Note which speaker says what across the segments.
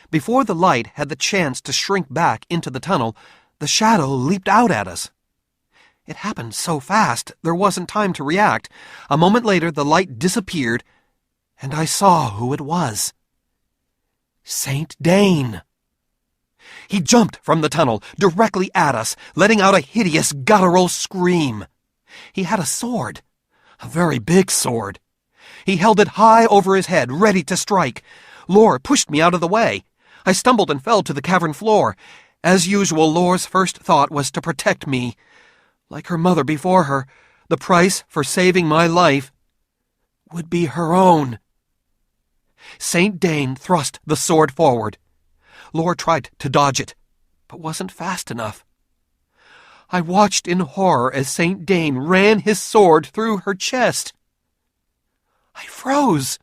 Speaker 1: Before the light had the chance to shrink back into the tunnel, the shadow leaped out at us. It happened so fast, there wasn't time to react. A moment later, the light disappeared, and I saw who it was. Saint Dane. He jumped from the tunnel, directly at us, letting out a hideous guttural scream. He had a sword, a very big sword. He held it high over his head, ready to strike. Lore pushed me out of the way. I stumbled and fell to the cavern floor. As usual, Lore's first thought was to protect me. Like her mother before her, the price for saving my life would be her own. Saint Dane thrust the sword forward. Lore tried to dodge it, but wasn't fast enough. I watched in horror as Saint Dane ran his sword through her chest. I froze.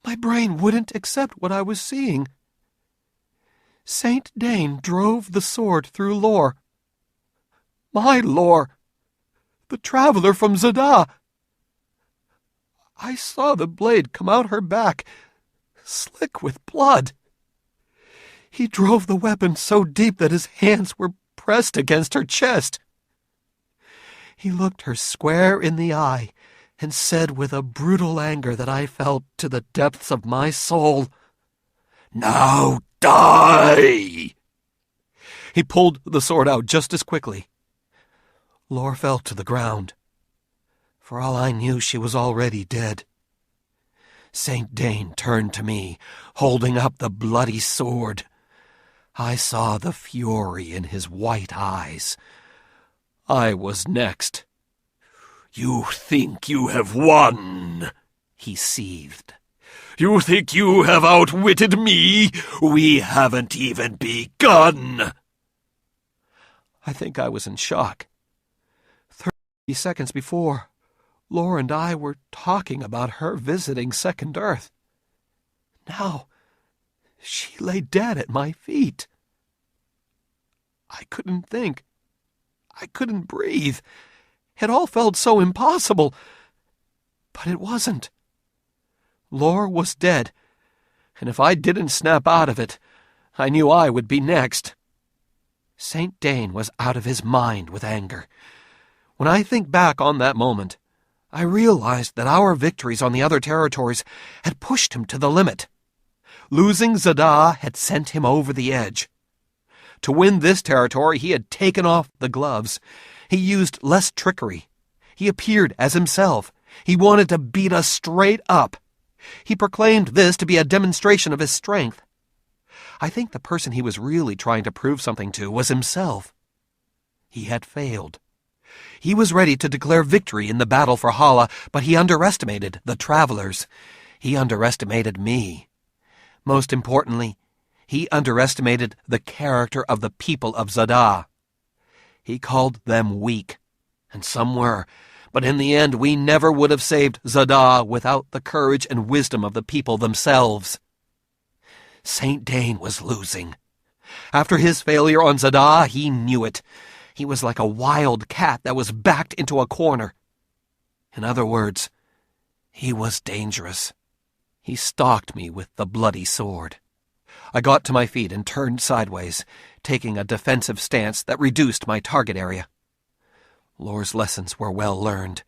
Speaker 1: My brain wouldn't accept what I was seeing. Saint Dane drove the sword through Lore. My Lore, the traveler from Zada. I saw the blade come out her back, slick with blood. He drove the weapon so deep that his hands were pressed against her chest. He looked her square in the eye and said with a brutal anger that I felt to the depths of my soul, "Now die!" He pulled the sword out just as quickly. Lore fell to the ground. For all I knew, she was already dead. Saint Dane turned to me, holding up the bloody sword. I saw the fury in his white eyes. I was next. "You think you have won," he seethed. "You think you have outwitted me? We haven't even begun." I think I was in shock. 30 seconds before, Lore and I were talking about her visiting Second Earth. Now, she lay dead at my feet. I couldn't think. I couldn't breathe. It all felt so impossible. But it wasn't. Lore was dead, and if I didn't snap out of it, I knew I would be next. Saint Dane was out of his mind with anger. When I think back on that moment, I realized that our victories on the other territories had pushed him to the limit. Losing Zada had sent him over the edge. To win this territory, he had taken off the gloves. He used less trickery. He appeared as himself. He wanted to beat us straight up. He proclaimed this to be a demonstration of his strength. I think the person he was really trying to prove something to was himself. He had failed. He was ready to declare victory in the battle for Hala, but he underestimated the travelers. He underestimated me. Most importantly, he underestimated the character of the people of Zada. He called them weak, and some were, but in the end we never would have saved Zada without the courage and wisdom of the people themselves. Saint Dane was losing. After his failure on Zada, he knew it. He was like a wild cat that was backed into a corner. In other words, he was dangerous. He stalked me with the bloody sword. I got to my feet and turned sideways, taking a defensive stance that reduced my target area. Lore's lessons were well learned.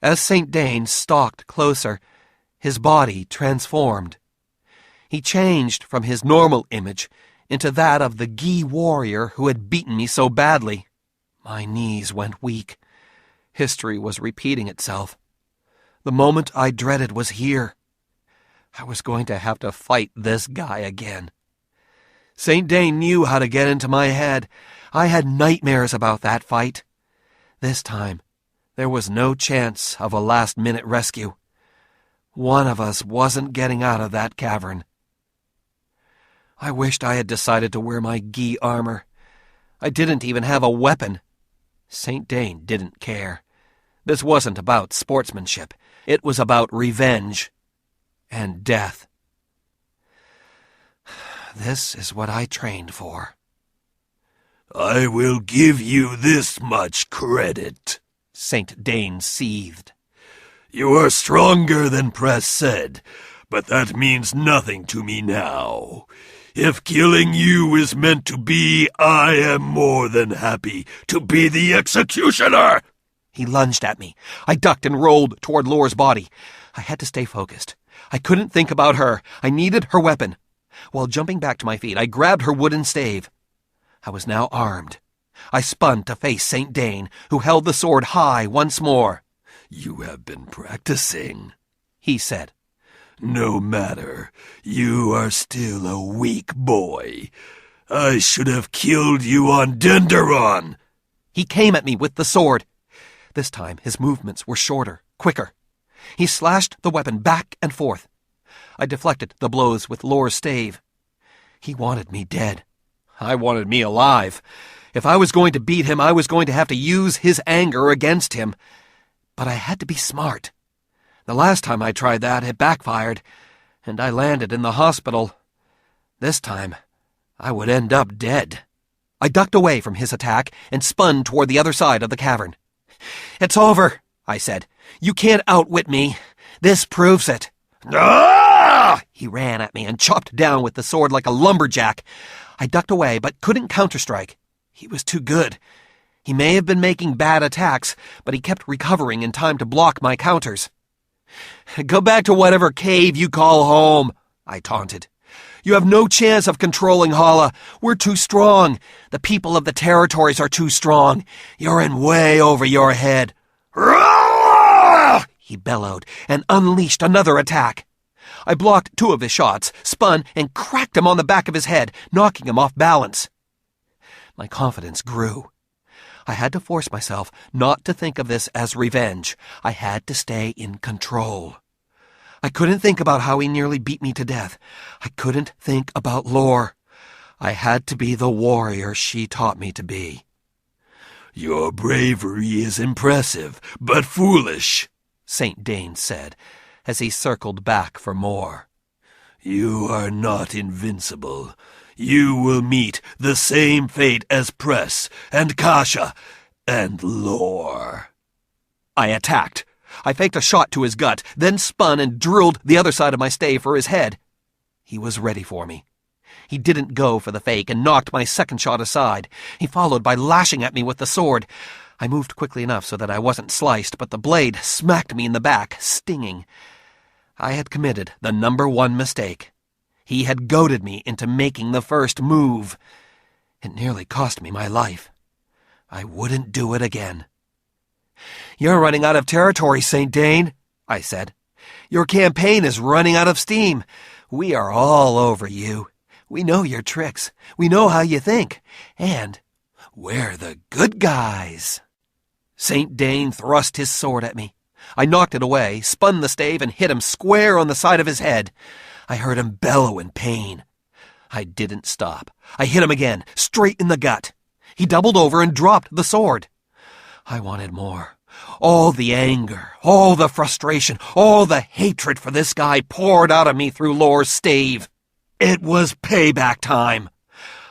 Speaker 1: As Saint Dane stalked closer, his body transformed. He changed from his normal image into that of the Gi warrior who had beaten me so badly. My knees went weak. History was repeating itself. The moment I dreaded was here. I was going to have to fight this guy again. Saint Dane knew how to get into my head. I had nightmares about that fight. This time, there was no chance of a last-minute rescue. One of us wasn't getting out of that cavern. I wished I had decided to wear my Gi armor. I didn't even have a weapon. Saint Dane didn't care. This wasn't about sportsmanship. It was about revenge and death. This is what I trained for. "I will give you this much credit," Saint Dane seethed. "You are stronger than Press said, but that means nothing to me now.
Speaker 2: If killing you is meant to be, I am more than happy to be the executioner."
Speaker 1: He lunged at me. I ducked and rolled toward Lore's body. I had to stay focused. I couldn't think about her. I needed her weapon. While jumping back to my feet, I grabbed her wooden stave. I was now armed. I spun to face Saint Dane, who held the sword high once more.
Speaker 2: "You have been practicing,"
Speaker 1: he said.
Speaker 2: "No matter. You are still a weak boy. I should have killed you on Pendragon."
Speaker 1: He came at me with the sword. This time his movements were shorter, quicker. He slashed the weapon back and forth. I deflected the blows with Lore's stave. He wanted me dead. I wanted me alive. If I was going to beat him, I was going to have to use his anger against him. But I had to be smart. The last time I tried that, it backfired, and I landed in the hospital. This time, I would end up dead. I ducked away from his attack and spun toward the other side of the cavern. "It's over," I said. "You can't outwit me. This proves it."
Speaker 2: "Ah!"
Speaker 1: He ran at me and chopped down with the sword like a lumberjack. I ducked away, but couldn't counterstrike. He was too good. He may have been making bad attacks, but he kept recovering in time to block my counters. "Go back to whatever cave you call home," I taunted. "You have no chance of controlling Hala. We're too strong. The people of the territories are too strong. You're in way over your head."
Speaker 2: "Roar!"
Speaker 1: he bellowed, and unleashed another attack. I blocked 2 of his shots, spun, and cracked him on the back of his head, knocking him off balance. My confidence grew. I had to force myself not to think of this as revenge. I had to stay in control. I couldn't think about how he nearly beat me to death. I couldn't think about Lore. I had to be the warrior she taught me to be.
Speaker 2: "Your bravery is impressive, but foolish,"
Speaker 1: Saint Dane said, as he circled back for more.
Speaker 2: "You are not invincible. You will meet the same fate as Press and Kasha and Lore."
Speaker 1: I attacked. I faked a shot to his gut, then spun and drilled the other side of my stave for his head. He was ready for me. He didn't go for the fake and knocked my second shot aside. He followed by lashing at me with the sword. I moved quickly enough so that I wasn't sliced, but the blade smacked me in the back, stinging. I had committed the #1 mistake. He had goaded me into making the first move. It nearly cost me my life. I wouldn't do it again. "You're running out of territory, Saint Dane," I said. "Your campaign is running out of steam. We are all over you. We know your tricks. We know how you think. And we're the good guys." Saint Dane thrust his sword at me. I knocked it away, spun the stave, and hit him square on the side of his head. I heard him bellow in pain. I didn't stop. I hit him again, straight in the gut. He doubled over and dropped the sword. I wanted more. All the anger, all the frustration, all the hatred for this guy poured out of me through Lore's stave. It was payback time.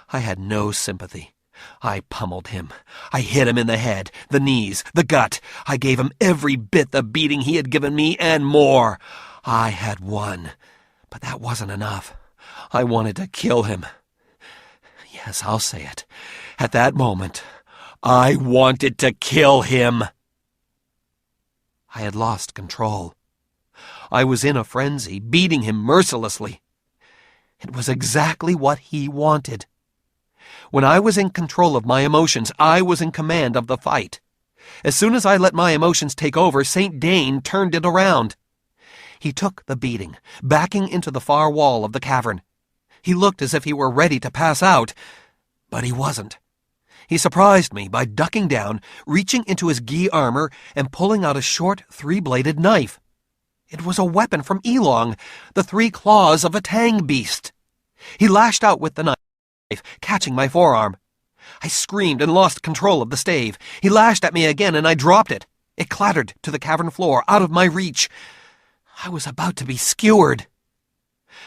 Speaker 1: I had no sympathy. I pummeled him. I hit him in the head, the knees, the gut. I gave him every bit the beating he had given me and more. I had won. But that wasn't enough. I wanted to kill him. Yes, I'll say it. At that moment, I wanted to kill him. I had lost control. I was in a frenzy, beating him mercilessly. It was exactly what he wanted. When I was in control of my emotions, I was in command of the fight. As soon as I let my emotions take over, Saint Dane turned it around. He took the beating, backing into the far wall of the cavern. He looked as if he were ready to pass out, but he wasn't. He surprised me by ducking down, reaching into his gi armor, and pulling out a short, 3-bladed knife. It was a weapon from Elong, the 3 claws of a tang beast. He lashed out with the knife, catching my forearm. I screamed and lost control of the stave. He lashed at me again, and I dropped it. It clattered to the cavern floor, out of my reach. I was about to be skewered.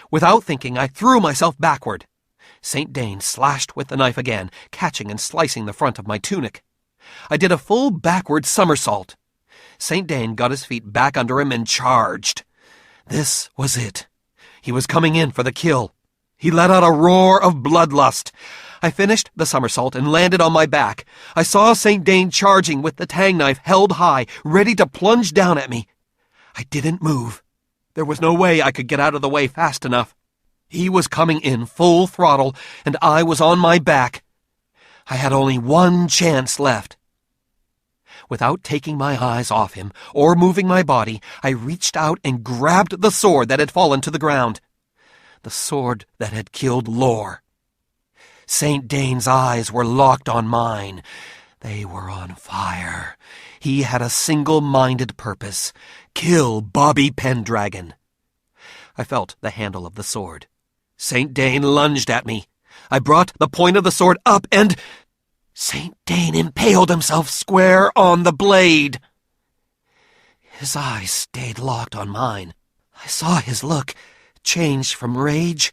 Speaker 1: Without thinking, I threw myself backward. Saint Dane slashed with the knife again, catching and slicing the front of my tunic. I did a full backward somersault. Saint Dane got his feet back under him and charged. This was it. He was coming in for the kill. He let out a roar of bloodlust. I finished the somersault and landed on my back. I saw St. Dane charging with the tang knife held high, ready to plunge down at me. I didn't move. There was no way I could get out of the way fast enough. He was coming in full throttle, and I was on my back. I had only one chance left. Without taking my eyes off him or moving my body, I reached out and grabbed the sword that had fallen to the ground. The sword that had killed Lore. St. Dane's eyes were locked on mine. They were on fire. He had a single-minded purpose: kill Bobby Pendragon. I felt the handle of the sword. St. Dane lunged at me. I brought the point of the sword up and St. Dane impaled himself square on the blade. His eyes stayed locked on mine. I saw his look change from rage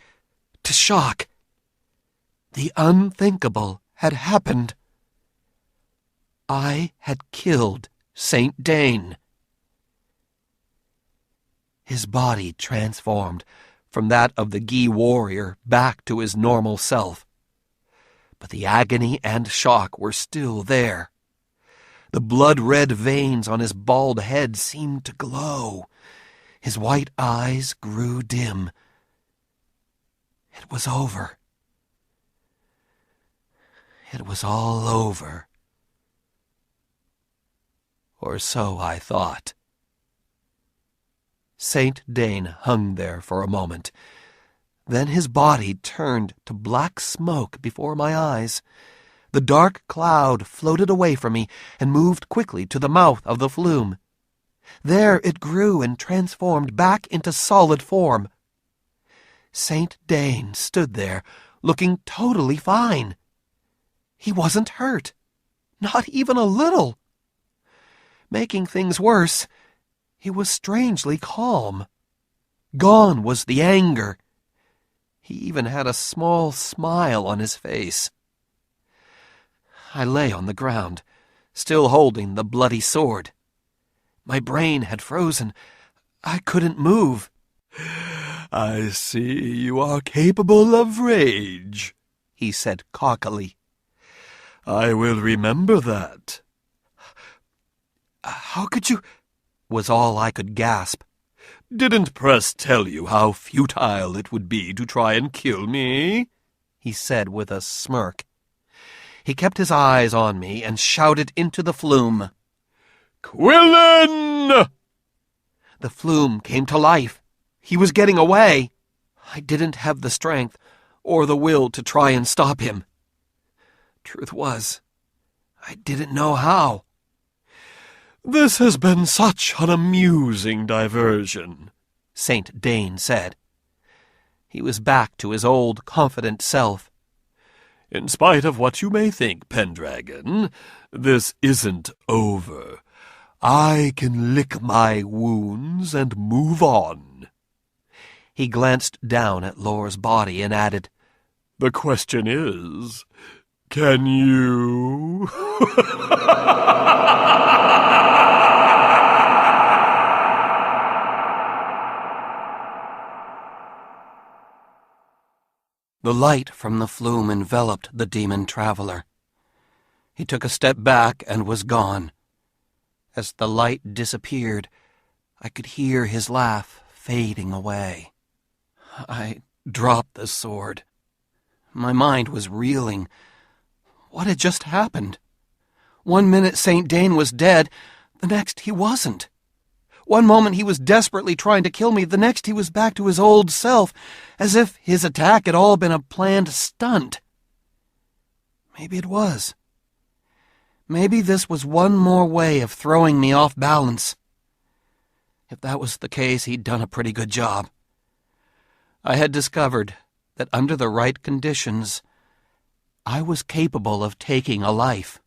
Speaker 1: to shock. The unthinkable had happened. I had killed St. Dane. His body transformed from that of the Gi warrior back to his normal self. But the agony and shock were still there. The blood-red veins on his bald head seemed to glow. His white eyes grew dim. It was over. It was all over. Or so I thought. St. Dane hung there for a moment. Then his body turned to black smoke before my eyes. The dark cloud floated away from me and moved quickly to the mouth of the flume. There it grew and transformed back into solid form. St. Dane stood there, looking totally fine. He wasn't hurt, not even a little. Making things worse, he was strangely calm. Gone was the anger. He even had a small smile on his face. I lay on the ground, still holding the bloody sword. My brain had frozen. I couldn't move.
Speaker 2: "I see you are capable of rage,"
Speaker 1: he said cockily.
Speaker 2: "I will remember that."
Speaker 1: "How could you?" was all I could gasp.
Speaker 2: "Didn't Press tell you how futile it would be to try and kill me?"
Speaker 1: he said with a smirk. He kept his eyes on me and shouted into the flume.
Speaker 2: "Quillen!"
Speaker 1: The flume came to life. He was getting away. I didn't have the strength or the will to try and stop him. Truth was, I didn't know how.
Speaker 2: "This has been such an amusing diversion,"
Speaker 1: St. Dane said. He was back to his old confident self.
Speaker 2: "In spite of what you may think, Pendragon, this isn't over. I can lick my wounds and move on."
Speaker 1: He glanced down at Lore's body and added,
Speaker 2: "The question is, can you?"
Speaker 1: The light from the flume enveloped the demon traveler. He took a step back and was gone. As the light disappeared, I could hear his laugh fading away. I dropped the sword. My mind was reeling. What had just happened? 1 minute St. Dane was dead, the next he wasn't. One moment he was desperately trying to kill me, the next he was back to his old self, as if his attack had all been a planned stunt. Maybe it was. Maybe this was one more way of throwing me off balance. If that was the case, he'd done a pretty good job. I had discovered that under the right conditions, I was capable of taking a life.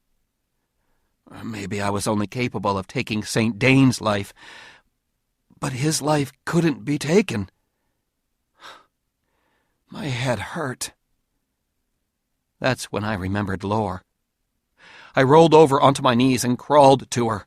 Speaker 1: Or maybe I was only capable of taking St. Dane's life, but his life couldn't be taken. My head hurt. That's when I remembered Lore. I rolled over onto my knees and crawled to her.